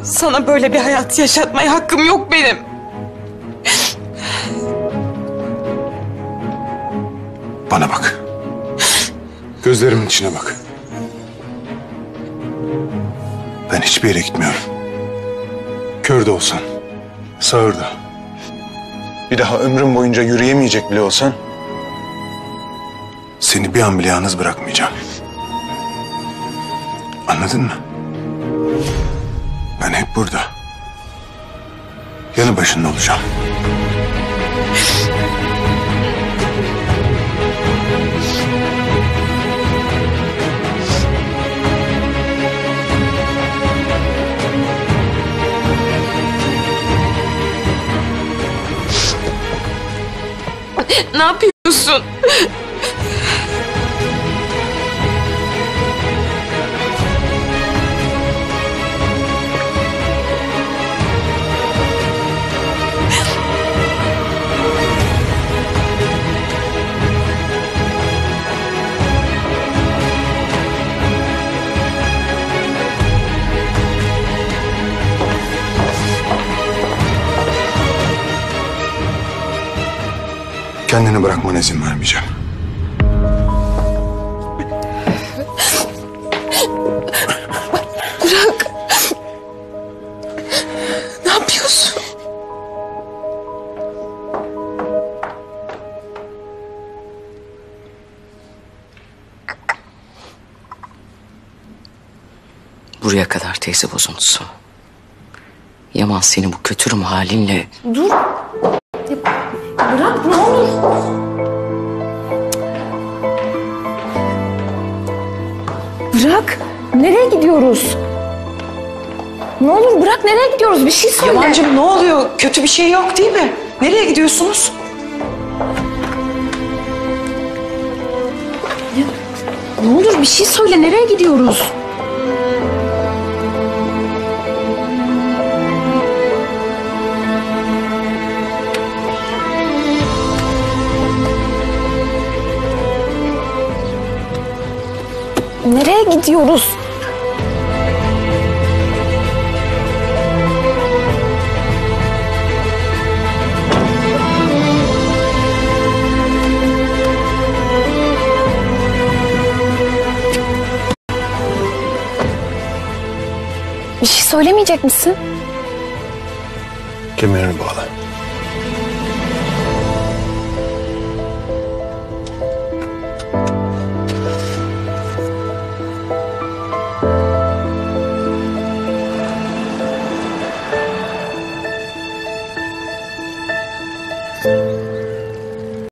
Sana böyle bir hayat yaşatmaya hakkım yok benim. Bana bak. Gözlerimin içine bak. Ben hiçbir yere gitmiyorum. Kör de olsan, sağır da. Bir daha ömrüm boyunca yürüyemeyecek bile olsan, seni bir an bile yalnız bırakmayacağım. Anladın mı? Ben hep burada. Yanı başında olacağım. Ne yapıyorsun? Kendini bırakmana izin vermeyeceğim. Bırak. Ne yapıyorsun? Buraya kadar teyze bozuntusu. Yaman seni bu kötürüm halinle... Dur. Bırak ne olur. Bırak. Nereye gidiyoruz? Ne olur bırak, nereye gidiyoruz? Bir şey söyle. Yamancığım ne oluyor? Kötü bir şey yok değil mi? Nereye gidiyorsunuz? Ne olur bir şey söyle, nereye gidiyoruz? Nereye gidiyoruz? Bir şey söylemeyecek misin? Kemerini bağla.